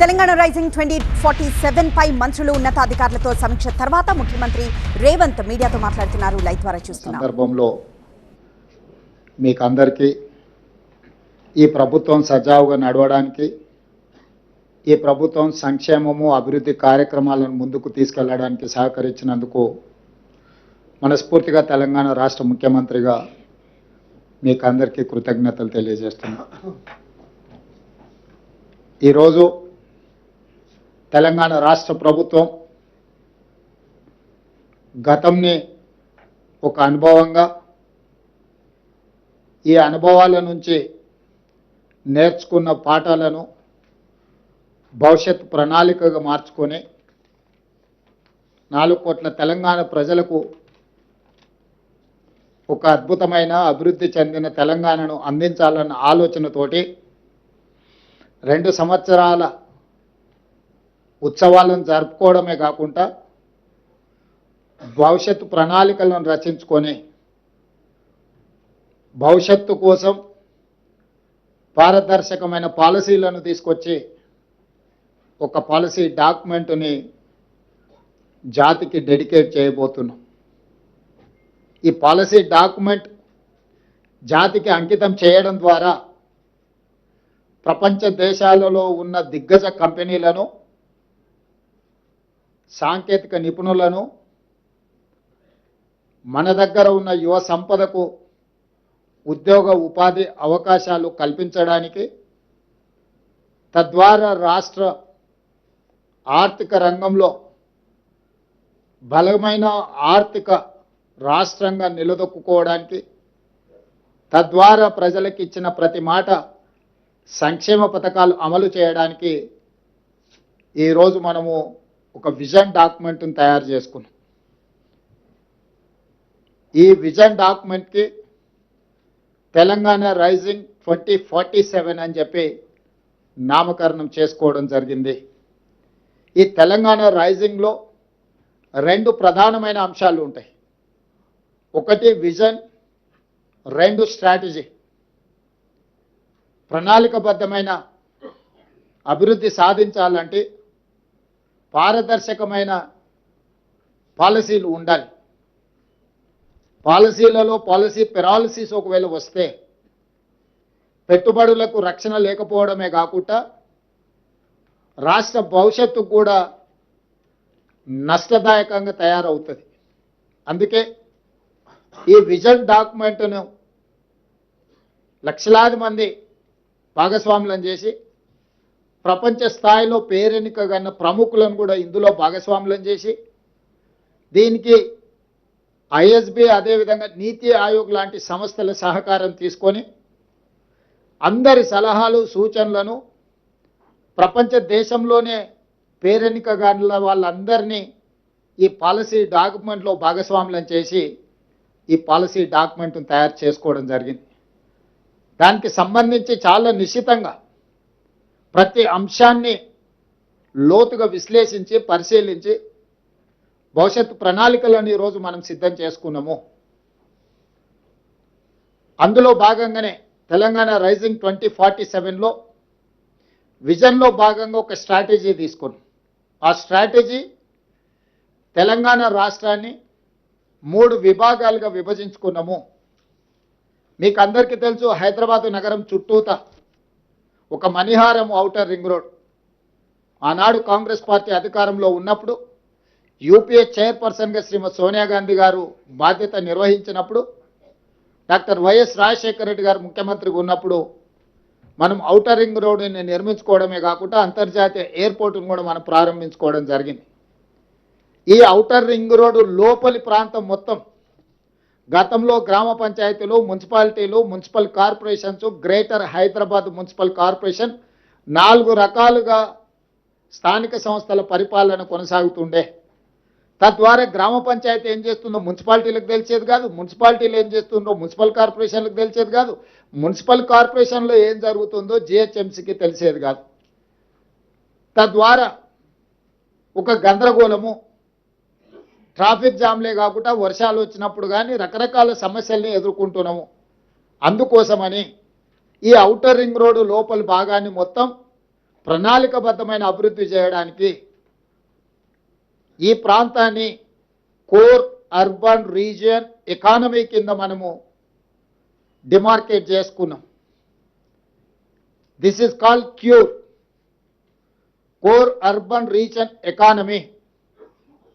Telangana rising 2047 పై మంత్రులు ఉన్నతాధికారులతో సమీక్ష తర్వాత ముఖ్యమంత్రి రేవంత్ మీడియాతో మాట్లాడుతున్నారు. లైవ్ ద్వారా చూస్తున్నారు. సందర్భంలో మీకు అందరికీ ఈ ప్రభుత్వం సజావుగా నడవడానికి, ఈ ప్రభుత్వం సంక్షేమము అభివృద్ధి కార్యక్రమాలను ముందుకు తీసుకెళ్లడానికి సహకరించినందుకు మనస్ఫూర్తిగా తెలంగాణ రాష్ట్ర ముఖ్యమంత్రిగా మీకు అందరికీ కృతజ్ఞతలు తెలియజేస్తున్నాను. ఈరోజు తెలంగాణ రాష్ట్ర ప్రభుత్వం గతంని ఒక అనుభవంగా, ఈ అనుభవాల నుంచి నేర్చుకున్న పాఠాలను భవిష్యత్ ప్రణాళికగా మార్చుకొని 4 కోట్ల తెలంగాణ ప్రజలకు ఒక అద్భుతమైన అభివృద్ధి చెందిన తెలంగాణను అందించాలన్న ఆలోచనతోటి 2 సంవత్సరాల ఉత్సవాలను జరుపుకోవడమే కాకుండా భవిష్యత్తు ప్రణాళికలను రచించుకొని భవిష్యత్తు కోసం పారదర్శకమైన పాలసీలను తీసుకొచ్చి ఒక పాలసీ డాక్యుమెంట్ని జాతికి డెడికేట్ చేయబోతున్నాం. ఈ పాలసీ డాక్యుమెంట్ జాతికి అంకితం చేయడం ద్వారా ప్రపంచ దేశాలలో ఉన్న దిగ్గజ కంపెనీలను, సాంకేతిక నిపుణులను, మన దగ్గర ఉన్న యువ సంపదకు ఉద్యోగ ఉపాధి అవకాశాలు కల్పించడానికి, తద్వారా రాష్ట్ర ఆర్థిక రంగంలో బలమైన ఆర్థిక రాష్ట్రంగా నిలదొక్కుకోవడానికి, తద్వారా ప్రజలకు ఇచ్చిన ప్రతి మాట సంక్షేమ పథకాలు అమలు చేయడానికి ఈరోజు మనము ఒక విజన్ డాక్యుమెంట్ని తయారు చేసుకున్నాం. ఈ విజన్ డాక్యుమెంట్కి తెలంగాణ రైజింగ్ 2047 అని చెప్పి నామకరణం చేసుకోవడం జరిగింది. ఈ తెలంగాణ రైజింగ్లో 2 ప్రధానమైన అంశాలు ఉంటాయి. ఒకటి విజన్, 2 స్ట్రాటజీ. ప్రణాళికబద్ధమైన అభివృద్ధి సాధించాలంటే పారదర్శకమైన పాలసీలు ఉండాలి. పాలసీలలో పాలసీ పెరాలసిస్ ఒకవేళ వస్తే పెట్టుబడులకు రక్షణ లేకపోవడమే కాకుండా రాష్ట్ర భవిష్యత్తు కూడా నష్టదాయకంగా తయారవుతుంది. అందుకే ఈ విజన్ డాక్యుమెంట్ను లక్షలాది మంది భాగస్వాములను చేసి ప్రపంచ స్థాయిలో పేరెన్నికగన్న ప్రముఖులను కూడా ఇందులో భాగస్వాములను చేసి దీనికి ఐఎస్బి అదేవిధంగా నీతి ఆయోగ్ లాంటి సంస్థల సహకారం తీసుకొని అందరి సలహాలు సూచనలను ప్రపంచ దేశంలోనే పేరెన్నికగల వాళ్ళందరినీ ఈ పాలసీ డాక్యుమెంట్లో భాగస్వాములను చేసి ఈ పాలసీ డాక్యుమెంట్ను తయారు చేసుకోవడం జరిగింది. దానికి సంబంధించి చాలా నిశితంగా ప్రతి అంశాన్ని లోతుగా విశ్లేషించి పరిశీలించి భవిష్యత్తు ప్రణాళికలను ఈరోజు మనం సిద్ధం చేసుకున్నాము. అందులో భాగంగానే తెలంగాణ రైజింగ్ 2047లో విజన్లో భాగంగా ఒక స్ట్రాటజీ తీసుకున్నాం. ఆ స్ట్రాటజీ తెలంగాణ రాష్ట్రాన్ని 3 విభాగాలుగా విభజించుకున్నాము. మీకు అందరికీ తెలుసు, హైదరాబాదు నగరం చుట్టూత ఒక మణిహారం ఔటర్ రింగ్ రోడ్ ఆనాడు కాంగ్రెస్ పార్టీ అధికారంలో ఉన్నప్పుడు యూపీఏ చైర్పర్సన్గా శ్రీమతి సోనియా గాంధీ గారు బాధ్యత నిర్వహించినప్పుడు, డాక్టర్ వైఎస్ రాజశేఖర రెడ్డి గారు ముఖ్యమంత్రిగా ఉన్నప్పుడు మనం ఔటర్ రింగ్ రోడ్ని నిర్మించుకోవడమే కాకుండా అంతర్జాతీయ ఎయిర్పోర్ట్ను కూడా మనం ప్రారంభించుకోవడం జరిగింది. ఈ ఔటర్ రింగ్ రోడ్డు లోపలి ప్రాంతం మొత్తం గతంలో గ్రామ పంచాయతీలు, మున్సిపాలిటీలు, municipal corporations, greater Hyderabad municipal corporation 4 రకాలుగా స్థానిక సంస్థల పరిపాలన కొనసాగుతుండే. తద్వారా గ్రామ పంచాయతీ ఏం చేస్తుందో మున్సిపాలిటీలకు తెలిసేది కాదు, మున్సిపాలిటీలు ఏం చేస్తుందో మున్సిపల్ కార్పొరేషన్లకు తెలిసేది కాదు, మున్సిపల్ కార్పొరేషన్లో ఏం జరుగుతుందో జిహెచ్ఎంసీకి తెలిసేది కాదు. తద్వారా ఒక గందరగోళము, ట్రాఫిక్ జామ్లే కాకుండా వర్షాలు వచ్చినప్పుడు కానీ రకరకాల సమస్యల్ని ఎదుర్కొంటున్నాము. అందుకోసమని ఈ ఔటర్ రింగ్ రోడ్డు లోపలి భాగాన్ని మొత్తం ప్రణాళికబద్ధమైన అభివృద్ధి చేయడానికి ఈ ప్రాంతాన్ని కోర్ అర్బన్ రీజియన్ ఎకానమీ కింద మనము డిమార్కేట్ చేసుకున్నాం. This is called cure, core urban region economy,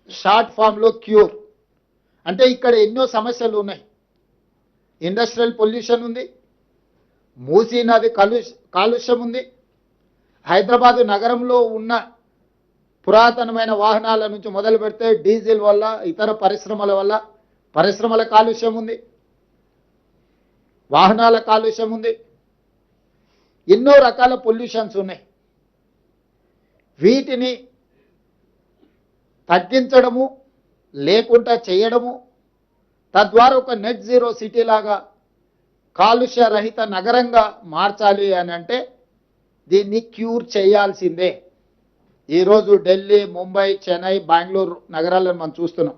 short ఫామ్లో క్యూర్. అంటే ఇక్కడ ఎన్నో సమస్యలు ఉన్నాయి. ఇండస్ట్రియల్ పొల్యూషన్ ఉంది, మూసీ నది కాలుష్యం ఉంది, హైదరాబాదు నగరంలో ఉన్న పురాతనమైన వాహనాల నుంచి మొదలు పెడితే డీజిల్ వల్ల ఇతర పరిశ్రమల వల్ల పరిశ్రమల కాలుష్యం ఉంది, వాహనాల కాలుష్యం ఉంది, ఎన్నో రకాల పొల్యూషన్స్ ఉన్నాయి. వీటిని తగ్గించడము లేకుండా చేయడము, తద్వారా ఒక నెట్ జీరో సిటీ లాగా కాలుష్య రహిత నగరంగా మార్చాలి అని అంటే దీన్ని క్యూర్ చేయాల్సిందే. ఈరోజు ఢిల్లీ, ముంబై, చెన్నై, బెంగళూరు నగరాలను మనం చూస్తున్నాం.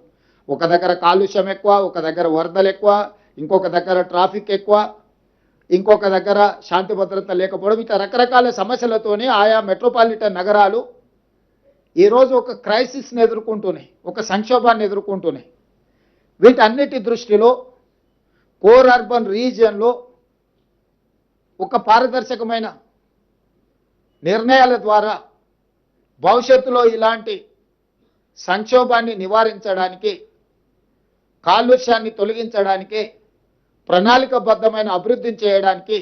ఒక దగ్గర కాలుష్యం ఎక్కువ, ఒక దగ్గర వరదలు ఎక్కువ, ఇంకొక దగ్గర ట్రాఫిక్ ఎక్కువ, ఇంకొక దగ్గర శాంతి భద్రత లేకపోవడం, ఇట్లా రకరకాల సమస్యలతోనే ఆయా మెట్రోపాలిటన్ నగరాలు ఈరోజు ఒక క్రైసిస్ని ఎదుర్కొంటున్నాయి, ఒక సంక్షోభాన్ని ఎదుర్కొంటున్నాయి. వీటన్నిటి దృష్టిలో కోర్ అర్బన్ రీజియన్లో ఒక పారదర్శకమైన నిర్ణయాల ద్వారా భవిష్యత్తులో ఇలాంటి సంక్షోభాన్ని నివారించడానికి, కాలుష్యాన్ని తొలగించడానికి, ప్రణాళికబద్ధమైన అభివృద్ధిని చేయడానికి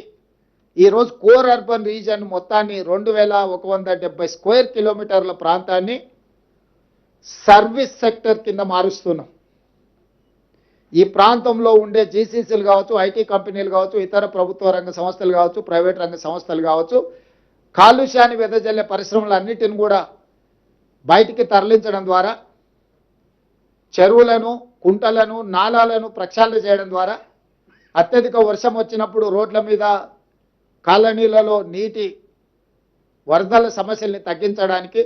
ఈరోజు కోర్ అర్బన్ రీజియన్ మొత్తాన్ని 2170 స్క్వేర్ కిలోమీటర్ల ప్రాంతాన్ని సర్వీస్ సెక్టర్ కింద మారుస్తున్నాం. ఈ ప్రాంతంలో ఉండే జీసీసీలు కావచ్చు, ఐటీ కంపెనీలు కావచ్చు, ఇతర ప్రభుత్వ రంగ సంస్థలు కావచ్చు, ప్రైవేట్ రంగ సంస్థలు కావచ్చు, కాలుష్యాన్ని వెదజల్లే పరిశ్రమలన్నిటిని కూడా బయటికి తరలించడం ద్వారా, చెరువులను, కుంటలను, నాలాలను ప్రక్షాళన చేయడం ద్వారా, అత్యధిక వర్షం వచ్చినప్పుడు రోడ్ల మీద, కాలనీలలో నీటి వరదల సమస్యల్ని తగ్గించడానికి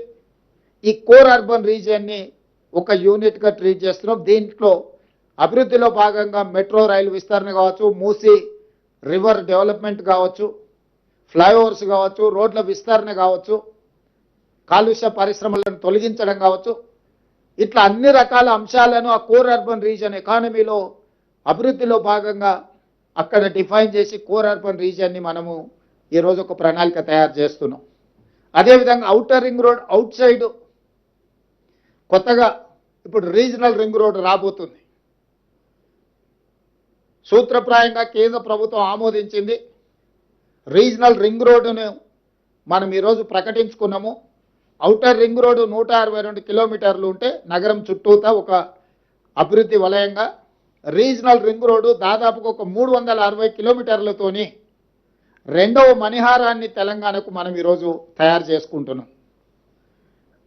ఈ కోర్ అర్బన్ రీజియన్ని ఒక యూనిట్గా ట్రీట్ చేస్తున్నాం. దీంట్లో అభివృద్ధిలో భాగంగా మెట్రో రైలు విస్తరణ కావచ్చు, మూసీ రివర్ డెవలప్మెంట్ కావచ్చు, ఫ్లైఓవర్స్ కావచ్చు, రోడ్ల విస్తరణ కావచ్చు, కాలుష్య పరిశ్రమలను తొలగించడం కావచ్చు, ఇట్లా అన్ని రకాల అంశాలను ఆ కోర్ అర్బన్ రీజియన్ ఎకానమీలో అభివృద్ధిలో భాగంగా అక్కడ డిఫైన్ చేసి కోర్ అర్బన్ రీజియన్ని మనము ఈరోజు ఒక ప్రణాళిక తయారు చేస్తున్నాం. అదేవిధంగా outer ring road, out side కొత్తగా ఇప్పుడు రీజనల్ రింగ్ రోడ్ రాబోతుంది. సూత్రప్రాయంగా కేంద్ర ప్రభుత్వం ఆమోదించింది. రీజనల్ రింగ్ రోడ్డును మనం ఈరోజు ప్రకటించుకున్నాము. ఔటర్ రింగ్ రోడ్డు 162 కిలోమీటర్లు ఉంటే నగరం చుట్టూతా ఒక అభివృద్ధి వలయంగా, రీజనల్ రింగ్ రోడ్డు దాదాపుగా ఒక 360 కిలోమీటర్లతోని రెండవ మణిహారాన్ని తెలంగాణకు మనం ఈరోజు తయారు చేసుకుంటున్నాం.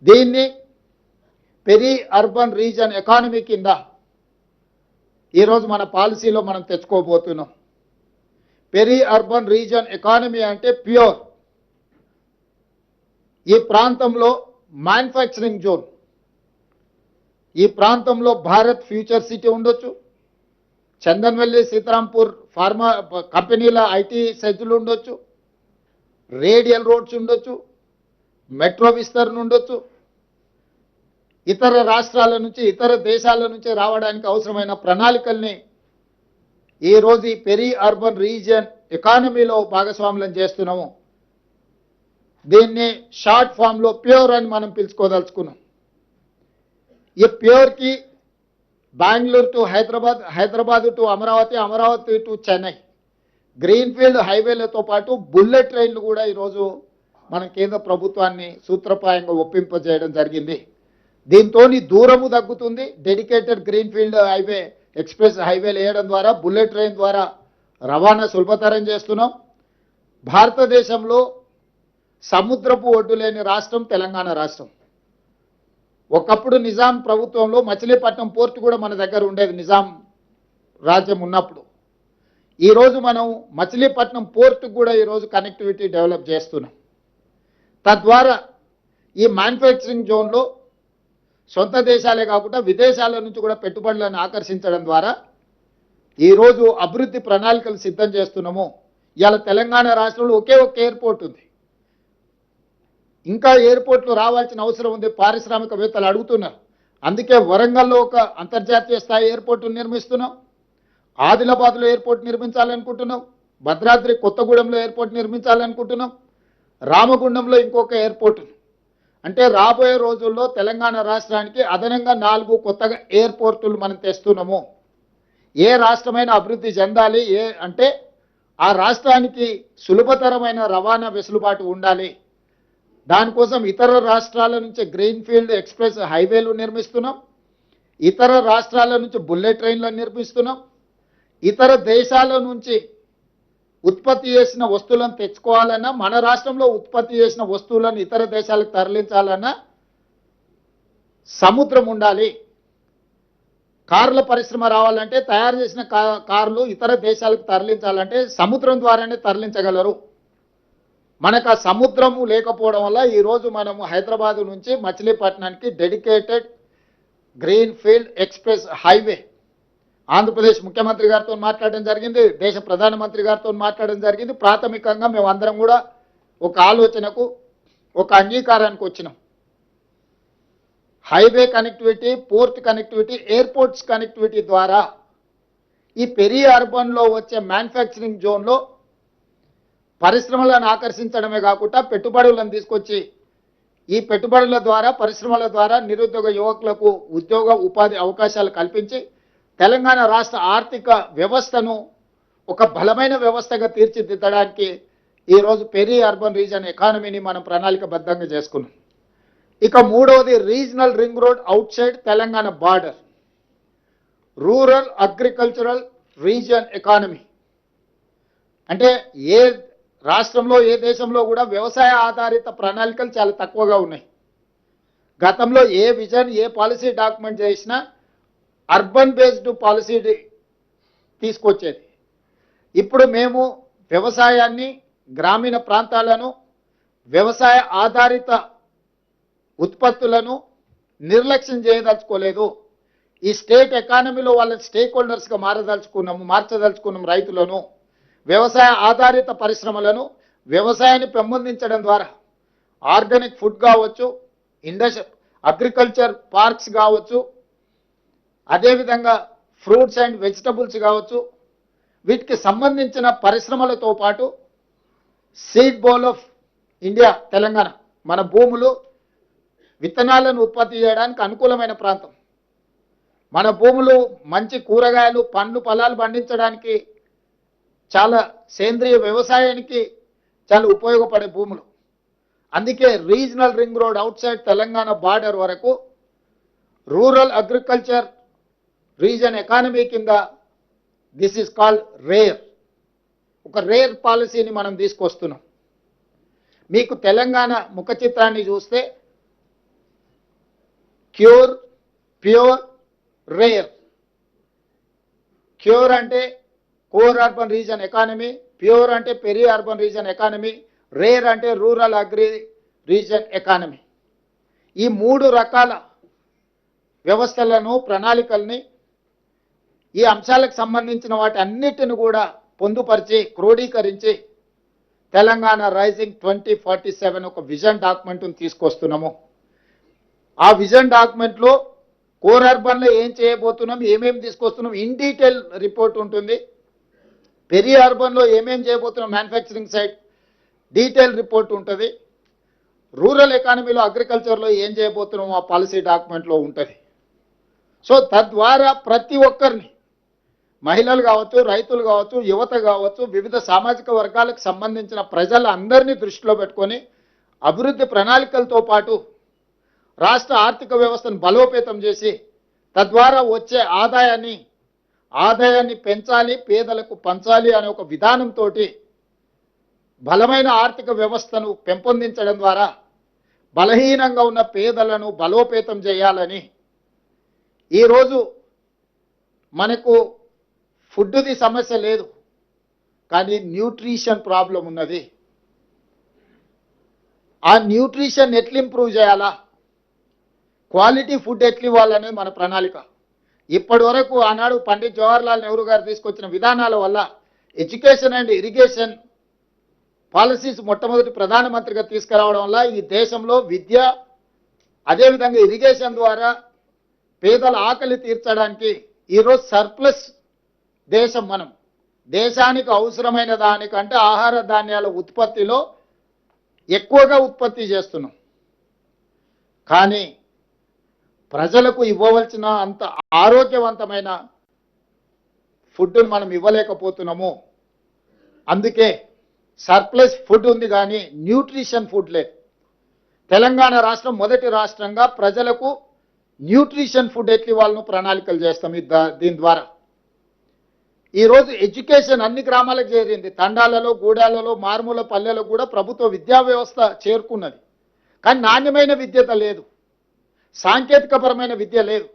దీన్ని పెరి అర్బన్ రీజన్ ఎకానమీ కింద ఈరోజు మన పాలసీలో మనం తెచ్చుకోబోతున్నాం. పెరి అర్బన్ రీజన్ ఎకానమీ అంటే ప్యూర్. ఈ ప్రాంతంలో మ్యానుఫ్యాక్చరింగ్ జోన్, ఈ ప్రాంతంలో భారత్ ఫ్యూచర్ సిటీ ఉండొచ్చు, చందన్వెల్లి, సీతారాంపూర్ ఫార్మా కంపెనీల ఐటీ సెజ్లు ఉండొచ్చు, రేడియల్ రోడ్స్ ఉండొచ్చు, మెట్రో విస్తరణ ఉండొచ్చు, ఇతర రాష్ట్రాల నుంచి, ఇతర దేశాల నుంచి రావడానికి అవసరమైన ప్రణాళికల్ని ఈరోజు ఈ పెరి అర్బన్ రీజియన్ ఎకానమీలో భాగస్వామ్యం చేస్తున్నాము. దీన్ని షార్ట్ ఫామ్లో ప్యూర్ అని మనం పిలుచుకోదలుచుకున్నాం. ఈ ప్యూర్కి Bengaluru to Hyderabad, Hyderabad to Amaravati, Amaravati to Chennai greenfield హైవేలతో పాటు బుల్లెట్ ట్రైన్లు కూడా ఈరోజు మనం కేంద్ర ప్రభుత్వాన్ని సూత్రప్రాయంగా ఒప్పింపజేయడం జరిగింది. దీంతో దూరము తగ్గుతుంది. డెడికేటెడ్ గ్రీన్ఫీల్డ్ హైవే, ఎక్స్ప్రెస్ హైవేలు వేయడం ద్వారా, బుల్లెట్ ట్రైన్ ద్వారా రవాణా సులభతరం చేస్తున్నాం. భారతదేశంలో సముద్రపు ఒడ్డు లేని రాష్ట్రం తెలంగాణ రాష్ట్రం. ఒకప్పుడు నిజాం ప్రభుత్వంలో మచిలీపట్నం పోర్టు కూడా మన దగ్గర ఉండేది, నిజాం రాజ్యం ఉన్నప్పుడు. ఈరోజు మనం మచిలీపట్నం పోర్టుకు కూడా ఈరోజు కనెక్టివిటీ డెవలప్ చేస్తున్నాం. తద్వారా ఈ మ్యానుఫ్యాక్చరింగ్ జోన్లో సొంత దేశాలే కాకుండా విదేశాల నుంచి కూడా పెట్టుబడులను ఆకర్షించడం ద్వారా ఈరోజు అభివృద్ధి ప్రణాళికలు సిద్ధం చేస్తున్నాము. ఇవాళ తెలంగాణ రాష్ట్రంలో ఒకే ఒక ఎయిర్పోర్ట్ ఉంది. ఇంకా ఎయిర్పోర్ట్లు రావాల్సిన అవసరం ఉంది, పారిశ్రామికవేత్తలు అడుగుతున్నారు. అందుకే వరంగల్లో ఒక అంతర్జాతీయ స్థాయి ఎయిర్పోర్టు నిర్మిస్తున్నాం, ఆదిలాబాద్లో ఎయిర్పోర్ట్ నిర్మించాలనుకుంటున్నాం, భద్రాద్రి కొత్తగూడెంలో ఎయిర్పోర్ట్ నిర్మించాలనుకుంటున్నాం, రామగుండంలో ఇంకొక ఎయిర్పోర్ట్. అంటే రాబోయే రోజుల్లో తెలంగాణ రాష్ట్రానికి అదనంగా 4 కొత్తగా ఎయిర్పోర్టులు మనం తెస్తున్నాము. ఏ రాష్ట్రమైన అభివృద్ధి చెందాలి అంటే ఆ రాష్ట్రానికి సులభతరమైన రవాణా వెసులుబాటు ఉండాలి. దానికోసం ఇతర రాష్ట్రాల నుంచి గ్రీన్ఫీల్డ్ ఎక్స్ప్రెస్ హైవేలు నిర్మిస్తున్నాం, ఇతర రాష్ట్రాల నుంచి బుల్లెట్ ట్రైన్లను నిర్మిస్తున్నాం, ఇతర దేశాల నుంచి ఉత్పత్తి చేసిన వస్తువులను తెచ్చుకోవాలన్నా, మన రాష్ట్రంలో ఉత్పత్తి చేసిన వస్తువులను ఇతర దేశాలకు తరలించాలన్నా సముద్రం ఉండాలి. కార్ల పరిశ్రమ రావాలంటే, తయారు చేసిన కార్లు ఇతర దేశాలకు తరలించాలంటే సముద్రం ద్వారానే తరలించగలరు. మనకు ఆ సముద్రము లేకపోవడం వల్ల ఈరోజు మనము హైదరాబాద్ నుంచి మచిలీపట్నానికి dedicated greenfield express highway Andhra Pradesh ముఖ్యమంత్రి గారితో మాట్లాడడం జరిగింది, దేశ ప్రధానమంత్రి గారితో మాట్లాడడం జరిగింది. ప్రాథమికంగా మేము అందరం కూడా ఒక ఆలోచనకు, ఒక అంగీకారానికి వచ్చినాం. Highway connectivity, port connectivity, airports connectivity ద్వారా ఈ పెరి అర్బన్లో వచ్చే మ్యానుఫ్యాక్చరింగ్ జోన్లో పరిశ్రమలను ఆకర్షించడమే కాకుండా పెట్టుబడులను తీసుకొచ్చి ఈ పెట్టుబడుల ద్వారా, పరిశ్రమల ద్వారా నిరుద్యోగ యువకులకు ఉద్యోగ ఉపాధి అవకాశాలు కల్పించి తెలంగాణ రాష్ట్ర ఆర్థిక వ్యవస్థను ఒక బలమైన వ్యవస్థగా తీర్చిదిద్దడానికి ఈరోజు పెరి అర్బన్ రీజన్ ఎకానమీని మనం ప్రణాళికబద్ధంగా చేసుకున్నాం. ఇక మూడవది regional ring road outside Telangana border, rural agricultural reason economy. అంటే ఏ రాష్ట్రంలో, ఏ దేశంలో కూడా వ్యవసాయ ఆధారిత ప్రణాళికలు చాలా తక్కువగా ఉన్నాయి. గతంలో ఏ విజన్, ఏ పాలసీ డాక్యుమెంట్ చేసినా అర్బన్ బేస్డ్ పాలసీ తీసుకొచ్చేది. ఇప్పుడు మేము వ్యవసాయాన్ని, గ్రామీణ ప్రాంతాలను, వ్యవసాయ ఆధారిత ఉత్పత్తులను నిర్లక్ష్యం చేయదలుచుకోలేదు. ఈ స్టేట్ ఎకానమీలో వాళ్ళ స్టేక్ హోల్డర్స్గా మార్చదలుచుకున్నాము. రైతులను, వ్యవసాయ ఆధారిత పరిశ్రమలను, వ్యవసాయాన్ని పెంపొందించడం ద్వారా ఆర్గానిక్ ఫుడ్ కావచ్చు, అగ్రికల్చర్ పార్క్స్ కావచ్చు, అదేవిధంగా ఫ్రూట్స్ అండ్ వెజిటబుల్స్ కావచ్చు, వీటికి సంబంధించిన పరిశ్రమలతో పాటు seed bowl of India Telangana, మన భూములు విత్తనాలను ఉత్పత్తి చేయడానికి అనుకూలమైన ప్రాంతం. మన భూములు మంచి కూరగాయలు, పండ్లు, ఫలాలు పండించడానికి, చాలా సేంద్రియ వ్యవసాయానికి చాలా ఉపయోగపడే భూములు. అందుకే regional ring road outside Telangana border వరకు రూరల్ అగ్రికల్చర్ రీజన్ ఎకానమీ కింద దిస్ ఈజ్ కాల్డ్ రేర్, ఒక రేర్ పాలసీని మనం తీసుకొస్తున్నాం. మీకు తెలంగాణ ముఖ చిత్రాన్ని చూస్తే క్యూర్, ప్యూర్, రేర్. క్యూర్ అంటే core urban region economy, PURE అంటే peri urban region economy, RARE అంటే రూరల్ అగ్రి రీజన్ ఎకానమీ. ఈ 3 రకాల వ్యవస్థలను, ప్రణాళికల్ని, ఈ అంశాలకు సంబంధించిన వాటి అన్నిటిని కూడా పొందుపరిచి, క్రోడీకరించి తెలంగాణ రైజింగ్ 2047 ఒక విజన్ డాక్యుమెంట్ను తీసుకొస్తున్నాము. ఆ విజన్ డాక్యుమెంట్లో కోర్ అర్బన్లో ఏం చేయబోతున్నాం, ఏమేమి తీసుకొస్తున్నాం, ఇన్ డీటెయిల్ రిపోర్ట్ ఉంటుంది. పెరి అర్బన్లో ఏమేం చేయబోతున్నాం, మ్యానుఫ్యాక్చరింగ్ సైడ్ డీటెయిల్ రిపోర్ట్ ఉంటుంది. రూరల్ ఎకానమీలో, అగ్రికల్చర్లో ఏం చేయబోతున్నాం ఆ పాలసీ డాక్యుమెంట్లో ఉంటుంది. సో తద్వారా ప్రతి ఒక్కరిని, మహిళలు కావచ్చు, రైతులు కావచ్చు, యువత కావచ్చు, వివిధ సామాజిక వర్గాలకు సంబంధించిన ప్రజలందరినీ దృష్టిలో పెట్టుకొని అభివృద్ధి ప్రణాళికలతో పాటు రాష్ట్ర ఆర్థిక వ్యవస్థను బలోపేతం చేసి తద్వారా వచ్చే ఆదాయాన్ని పెంచాలి, పేదలకు పంచాలి అనే ఒక విధానంతో బలమైన ఆర్థిక వ్యవస్థను పెంపొందించడం ద్వారా బలహీనంగా ఉన్న పేదలను బలోపేతం చేయాలని ఈరోజు మనకు ఫుడ్ది సమస్య లేదు, కానీ న్యూట్రిషన్ ప్రాబ్లం ఉన్నది. ఆ న్యూట్రిషన్ ఎట్లా ఇంప్రూవ్ చేయాలా, క్వాలిటీ ఫుడ్ ఎట్లా ఇవ్వాలనేది మన ప్రణాళిక. ఇప్పటి వరకు ఆనాడు పండిత్ జవహర్లాల్ నెహ్రూ గారు తీసుకొచ్చిన విధానాల వల్ల ఎడ్యుకేషన్ అండ్ ఇరిగేషన్ పాలసీస్ మొట్టమొదటి ప్రధానమంత్రిగా తీసుకురావడం వల్ల ఈ దేశంలో విద్య, అదేవిధంగా ఇరిగేషన్ ద్వారా పేదల ఆకలి తీర్చడానికి ఈరోజు సర్ప్లస్ దేశం. మనం దేశానికి అవసరమైన దానికంటే ఆహార ధాన్యాల ఉత్పత్తిలో ఎక్కువగా ఉత్పత్తి చేస్తున్నాం. కానీ ప్రజలకు ఇవ్వవలసిన అంత ఆరోగ్యవంతమైన ఫుడ్ని మనం ఇవ్వలేకపోతున్నాము. అందుకే సర్ప్లస్ ఫుడ్ ఉంది కానీ న్యూట్రిషన్ ఫుడ్ లేదు. తెలంగాణ రాష్ట్రం మొదటి రాష్ట్రంగా ప్రజలకు న్యూట్రిషన్ ఫుడ్ ఎట్లా ఇవ్వాలను ప్రణాళికలు చేస్తాం. దీని ద్వారా ఈరోజు ఎడ్యుకేషన్ అన్ని గ్రామాలకు చేరింది. తండాలలో, గూడాలలో, మారుమూల పల్లెలలో కూడా ప్రభుత్వ విద్యా వ్యవస్థ చేరుకున్నది. కానీ నాణ్యమైన విద్యత లేదు, సాంకేతికపరమైన విద్య లేదు.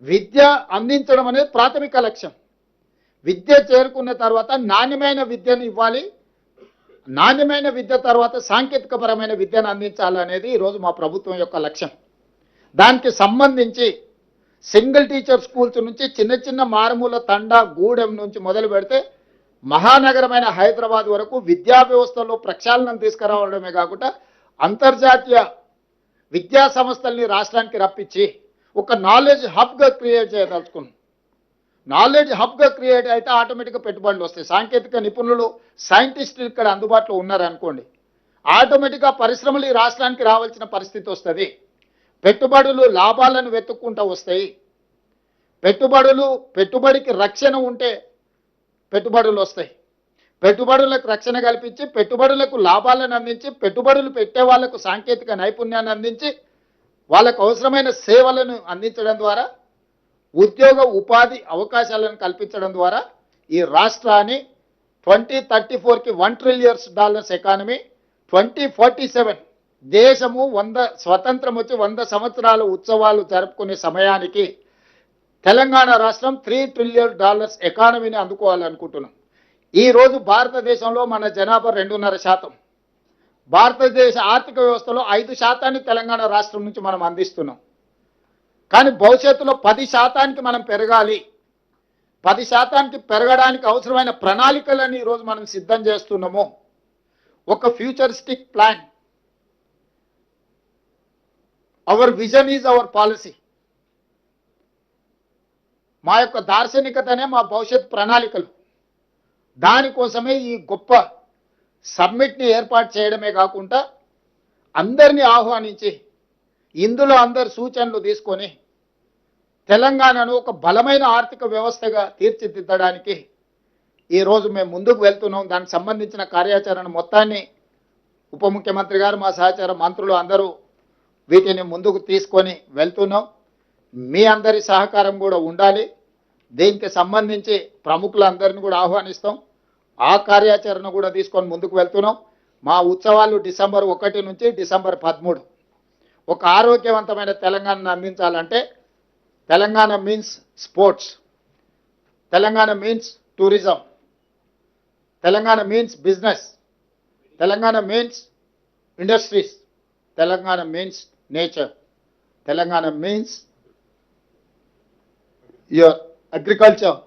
విద్య అందించడం అనేది ప్రాథమిక లక్ష్యం. విద్య చేరుకున్న తర్వాత నాణ్యమైన విద్యను ఇవ్వాలి. నాణ్యమైన విద్య తర్వాత సాంకేతికపరమైన విద్యను అందించాలనేది ఈరోజు మా ప్రభుత్వం యొక్క లక్ష్యం. దానికి సంబంధించి సింగిల్ టీచర్ స్కూల్స్ నుంచి చిన్న చిన్న మారుమూల తండా, గూడెం నుంచి మొదలు పెడితే మహానగరమైన హైదరాబాద్ వరకు విద్యా వ్యవస్థలో ప్రక్షాళనం తీసుకురావడమే కాకుండా అంతర్జాతీయ విద్యా సంస్థల్ని రాష్ట్రానికి రప్పించి ఒక నాలెడ్జ్ హబ్గా క్రియేట్ చేయదలుచుకున్నాం. నాలెడ్జ్ హబ్గా క్రియేట్ అయితే ఆటోమేటిక్గా పెట్టుబడులు వస్తాయి. సాంకేతిక నిపుణులు, సైంటిస్టులు ఇక్కడ అందుబాటులో ఉన్నారనుకోండి, ఆటోమేటిక్గా పరిశ్రమలు ఈ రాష్ట్రానికి రావాల్సిన పరిస్థితి వస్తుంది. పెట్టుబడులు లాభాలను వెతుక్కుంటూ వస్తాయి. పెట్టుబడికి రక్షణ ఉంటే పెట్టుబడులు వస్తాయి. పెట్టుబడులకు రక్షణ కల్పించి, పెట్టుబడులకు లాభాలను అందించి, పెట్టుబడులు పెట్టే వాళ్లకు సాంకేతిక నైపుణ్యాన్ని అందించి, వాళ్ళకు అవసరమైన సేవలను అందించడం ద్వారా ఉద్యోగ ఉపాధి అవకాశాలను కల్పించడం ద్వారా ఈ రాష్ట్రాన్ని 2034కి $1 ట్రిలియన్ ఎకానమీ, 2047 దేశము 100 స్వతంత్రం వచ్చి 100 సంవత్సరాల ఉత్సవాలు జరుపుకునే సమయానికి తెలంగాణ రాష్ట్రం $3 ట్రిలియన్ ఎకానమీని అందుకోవాలనుకుంటున్నాం. ఈరోజు భారతదేశంలో మన జనాభా 2.5%. భారతదేశ ఆర్థిక వ్యవస్థలో 5% తెలంగాణ రాష్ట్రం నుంచి మనం అందిస్తున్నాం. కానీ భవిష్యత్తులో 10% మనం పెరగాలి. 10% పెరగడానికి అవసరమైన ప్రణాళికలను ఈరోజు మనం సిద్ధం చేస్తున్నాము. ఒక futuristic plan. Hour vision is our policy. మా యొక్క దార్శనికతనే మా భవిష్యత్ ప్రణాళికలు. దానికోసమే ఈ గొప్ప సమ్మిట్ని ఏర్పాటు చేయడమే కాకుండా అందరినీ ఆహ్వానించి ఇందులో అందరి సూచనలు తీసుకొని తెలంగాణను ఒక బలమైన ఆర్థిక వ్యవస్థగా తీర్చిదిద్దడానికి ఈరోజు మేము ముందుకు వెళ్తున్నాం. దానికి సంబంధించిన కార్యాచరణ మొత్తాన్ని ఉప ముఖ్యమంత్రి గారు, మా సహచార మంత్రులు అందరూ వీటిని ముందుకు తీసుకొని వెళ్తున్నాం. మీ అందరి సహకారం కూడా ఉండాలి. దీనికి సంబంధించి ప్రముఖులందరినీ కూడా ఆహ్వానిస్తాం. ఆ కార్యాచరణ కూడా తీసుకొని ముందుకు వెళ్తున్నాం. మా ఉత్సవాలు డిసెంబర్ 1 నుంచి డిసెంబర్ 13. ఒక ఆరోగ్యవంతమైన తెలంగాణను అందించాలంటే Telangana means sports, Telangana means tourism, Telangana means business, Telangana means industries, Telangana means nature, Telangana means your agriculture,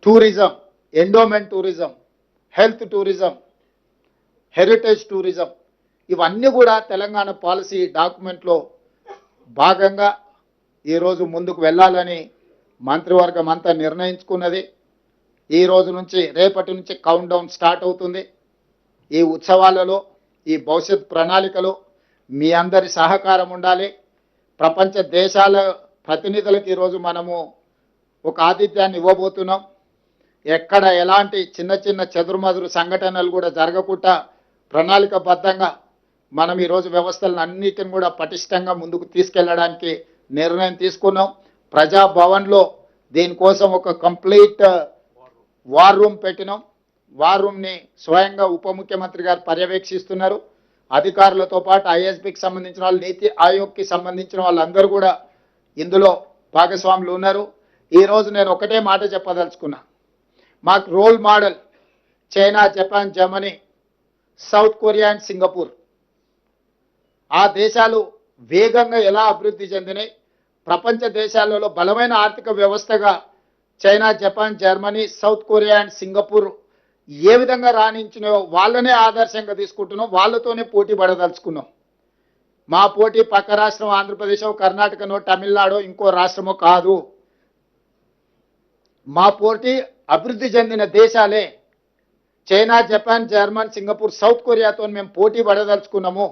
tourism, endowment tourism, health tourism, heritage tourism. ఇవన్నీ కూడా తెలంగాణ పాలసీ డాక్యుమెంట్లో భాగంగా ఈరోజు ముందుకు వెళ్ళాలని మంత్రివర్గం అంతా నిర్ణయించుకున్నది. ఈ రోజు నుంచి, రేపటి నుంచి కౌంట్ డౌన్ స్టార్ట్ అవుతుంది. ఈ ఉత్సవాలలో, ఈ భవిష్యత్ ప్రణాళికలో మీ అందరి సహకారం ఉండాలి. ప్రపంచ దేశాల ప్రతినిధులకు ఈరోజు మనము ఒక ఆతిథ్యాన్ని ఇవ్వబోతున్నాం. ఎక్కడ ఎలాంటి చిన్న చిన్న చెదురుమదురు సంఘటనలు కూడా జరగకుండా ప్రణాళికబద్ధంగా మనం ఈరోజు వ్యవస్థలను అన్నిటిని కూడా పటిష్టంగా ముందుకు తీసుకెళ్లడానికి నిర్ణయం తీసుకున్నాం. ప్రజాభవన్లో దీనికోసం ఒక కంప్లీట్ వార్ రూమ్ పెట్టినాం. వార్ రూమ్ని స్వయంగా ఉప ముఖ్యమంత్రి గారు పర్యవేక్షిస్తున్నారు. అధికారులతో పాటు ఐఎస్బికి సంబంధించిన వాళ్ళు, నీతి ఆయోగ్కి సంబంధించిన వాళ్ళందరూ కూడా ఇందులో భాగస్వాములు ఉన్నారు. ఈరోజు నేను ఒకటే మాట చెప్పదలుచుకున్నా. మాకు role model China, Japan, Germany, South Korea and Singapore. ఆ దేశాలు వేగంగా ఎలా అభివృద్ధి చెందినాయి, ప్రపంచ దేశాలలో బలమైన ఆర్థిక వ్యవస్థగా China, Japan, Germany, South Korea and Singapore ఏ విధంగా రాణించినాయో వాళ్ళనే ఆదర్శంగా తీసుకుంటున్నాం, వాళ్ళతోనే పోటీ పడదలుచుకున్నాం. మా పోటీ పక్క రాష్ట్రం ఆంధ్రప్రదేశ్, కర్ణాటకనో, తమిళనాడో, ఇంకో రాష్ట్రమో కాదు. మా పోటీ అభివృద్ధి చెందిన దేశాలే. China, Japan, German, Singapore, South కొరియాతో మేము పోటీ పడదలుచుకున్నాము.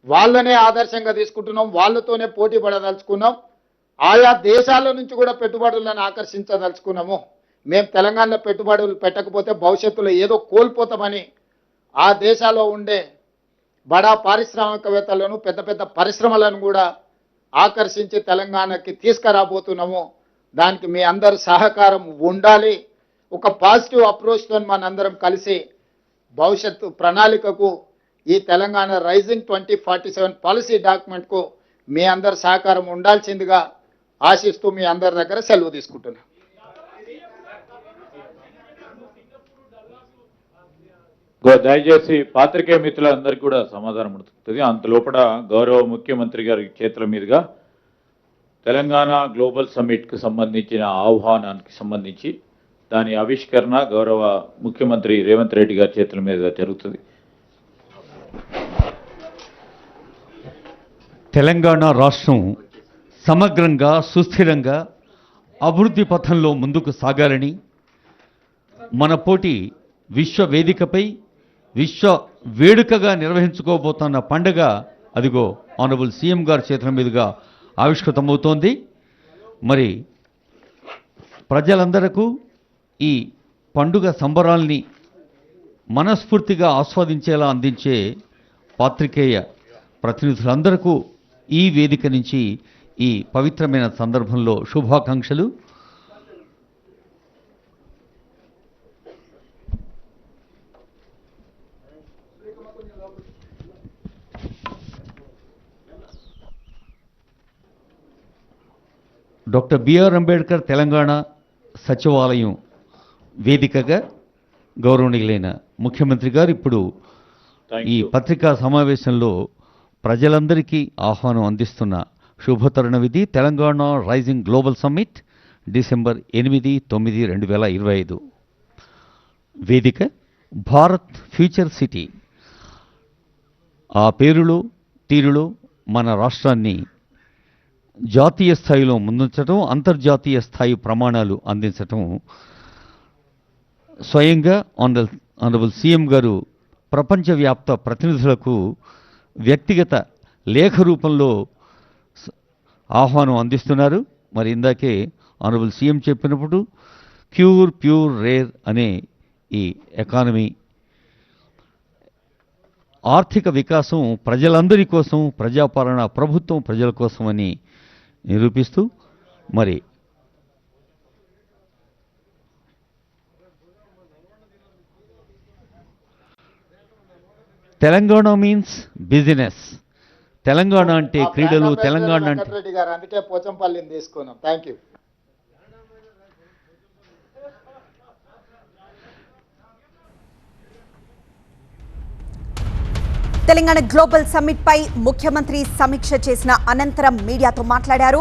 వాళ్ళనే ఆదర్శంగా తీసుకుంటున్నాం, వాళ్ళతోనే పోటీ పడదలుచుకున్నాం. ఆయా దేశాల నుంచి కూడా పెట్టుబడులను ఆకర్షించదలుచుకున్నాము. మేము తెలంగాణలో పెట్టుబడులు పెట్టకపోతే భవిష్యత్తులో ఏదో కోల్పోతామని ఆ దేశాల్లో ఉండే బడా పారిశ్రామికవేత్తలను, పెద్ద పెద్ద పరిశ్రమలను కూడా ఆకర్షించి తెలంగాణకి తీసుకురాబోతున్నాము. దానికి మీ అందరి సహకారం ఉండాలి. ఒక పాజిటివ్ అప్రోచ్తో మనందరం కలిసి భవిష్యత్తు ప్రణాళికకు, ఈ తెలంగాణ రైజింగ్ 2047 పాలసీ డాక్యుమెంట్కు మీ అందరి సహకారం ఉండాల్సిందిగా ఆశిస్తూ మీ అందరి దగ్గర సెలవు తీసుకుంటున్నాను. దయచేసి పాత్రికేయ మిత్రులందరికీ కూడా సమాధానం ఉంటుంది. అంతలోపల గౌరవ ముఖ్యమంత్రి గారి చేతుల మీదుగా తెలంగాణ గ్లోబల్ సమ్మిట్కు సంబంధించిన ఆహ్వానానికి సంబంధించి దాని ఆవిష్కరణ గౌరవ ముఖ్యమంత్రి రేవంత్ రెడ్డి గారి చేతుల మీదుగా జరుగుతుంది. తెలంగాణ రాష్ట్రం సమగ్రంగా, సుస్థిరంగా అభివృద్ధి పథంలో ముందుకు సాగాలని, మన పోటీ విశ్వ వేదికపై విశ్వ వేడుకగా నిర్వహించుకోబోతున్న పండుగ అదిగో ఆనరబుల్ సీఎం గారి చేతుల మీదుగా ఆవిష్కృతమవుతోంది. మరి ప్రజలందరకు ఈ పండుగ సంబరాల్ని మనస్ఫూర్తిగా ఆస్వాదించేలా అందించే పాత్రికేయ ప్రతినిధులందరకు ఈ వేదిక నుంచి ఈ పవిత్రమైన సందర్భంలో శుభాకాంక్షలు. డాక్టర్ బిఆర్ అంబేద్కర్ తెలంగాణ సచివాలయం వేదికగా గౌరవనీయులైన ముఖ్యమంత్రి గారు ఇప్పుడు ఈ పత్రికా సమావేశంలో ప్రజలందరికీ ఆహ్వానం అందిస్తున్న శుభతరుణం ఇది. Telangana rising global summit December 8, 9, 2025. వేదిక భారత్ ఫ్యూచర్ సిటీ. ఆ పేరులో తీరులో మన రాష్ట్రాన్ని జాతీయ స్థాయిలో ముందుంచడం, అంతర్జాతీయ స్థాయి ప్రమాణాలు అందించటం స్వయంగా ఆనరబుల్ సీఎం గారు ప్రపంచవ్యాప్త ప్రతినిధులకు వ్యక్తిగత లేఖ రూపంలో ఆహ్వానం అందిస్తున్నారు. మరి ఇందాకే ఆనరబుల్ సీఎం చెప్పినప్పుడు ప్యూర్ రేర్ అనే ఈ ఎకానమీ ఆర్థిక వికాసం ప్రజలందరి కోసం, ప్రజాపాలన ప్రభుత్వం ప్రజల కోసం అని నిరూపిస్తూ మరి తెలంగాణ మీన్స్ బిజినెస్. తెలంగాణ అంటే క్రీడలు, తెలంగాణ అంటే రెడ్డి గారు, అందుకే పోచంపల్లిని తీసుకున్నాం. Thank you. Telangana global summit పై ముఖ్యమంత్రి సమీక్ష చేసిన అనంతరం మీడియాతో మాట్లాడారు.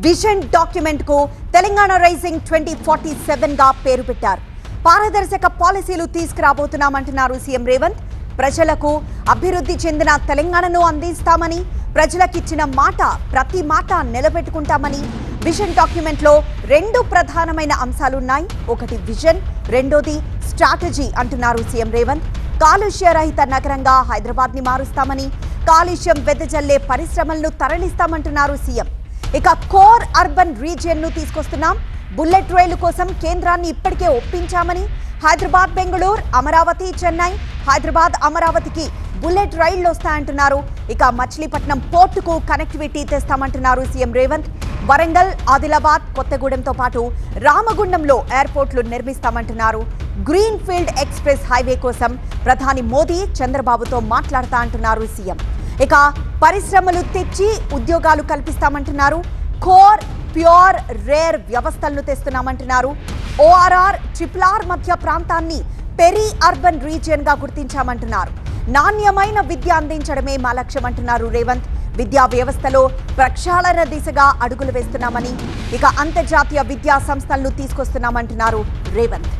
విజన్ డాక్యుమెంట్ కు తెలంగాణ రైజింగ్ 2047 గా పేరు పెట్టారు. పారదర్శక పాలసీలు తీసుకురాబోతున్నామంటున్నారు సీఎం రేవంత్. ప్రజలకు అభివృద్ధి చెందిన తెలంగాణను అందిస్తామని, ప్రజలకిచ్చిన మాట ప్రతి మాట నిలబెట్టుకుంటామని విజన్ డాక్యుమెంట్ లో 2 ప్రధానమైన అంశాలున్నాయి. ఒకటి విజన్, రెండోది స్ట్రాటజీ అంటున్నారు సీఎం రేవంత్. కాలుష్య రహిత నగరంగా హైదరాబాద్ ని మారుస్తామని, కాలుష్యం వెదజల్లే పరిశ్రమలను తరలిస్తామంటున్నారు సీఎం. ఇక కోర్ అర్బన్ రీజియన్ ను తీసుకొస్తున్నాం. బుల్లెట్ రైలు కోసం కేంద్రాన్ని ఇప్పటికే ఒప్పించామని, హైదరాబాద్, బెంగళూరు, అమరావతి, చెన్నై, హైదరాబాద్, అమరావతికి బుల్లెట్ రైళ్లు వస్తాయంటున్నారు. ఇక మచిలీపట్నం పోర్టుకు కనెక్టివిటీ తెస్తామంటున్నారు సీఎం రేవంత్. వరంగల్, ఆదిలాబాద్, కొత్తగూడెంతో పాటు రామగుండంలో ఎయిర్పోర్ట్లు నిర్మిస్తామంటున్నారు. గ్రీన్ ఫీల్డ్ ఎక్స్ప్రెస్ హైవే కోసం ప్రధాని మోదీ చంద్రబాబుతో మాట్లాడతా అంటున్నారు సీఎం. ఇక పరిశ్రమలు తెచ్చి ఉద్యోగాలు కల్పిస్తామంటున్నారు. కోర్, ప్యూర్, రేర్ వ్యవస్థలను తెస్తున్నామంటున్నారు. ఓఆర్ఆర్, RRR మధ్య ప్రాంతాన్ని పెరి అర్బన్ రీజియన్ గా గుర్తించామంటున్నారు. నాణ్యమైన విద్య అందించడమే మా లక్ష్యం అంటున్నారు రేవంత్. విద్యా వ్యవస్థలో ప్రక్షాళన దిశగా అడుగులు వేస్తున్నామని, ఇక అంతర్జాతీయ విద్యా సంస్థలను తీసుకొస్తున్నామంటున్నారు Revanth.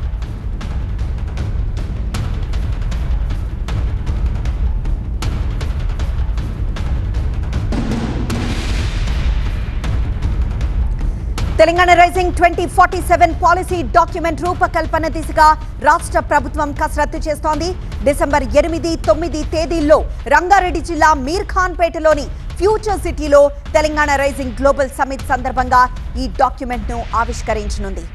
Telangana rising 2047 policy document రూపకల్పన దిశగా రాష్ట్ర ప్రభుత్వం కసరత్తు చేస్తోంది. డిసెంబర్ 8, 9 తేదీల్లో రంగారెడ్డి జిల్లా మీర్ఖాన్పేటలోని ఫ్యూచర్ సిటీలో తెలంగాణ రైజింగ్ గ్లోబల్ సమ్మిట్ సందర్భంగా ఈ డాక్యుమెంట్ను ఆవిష్కరించనుంది.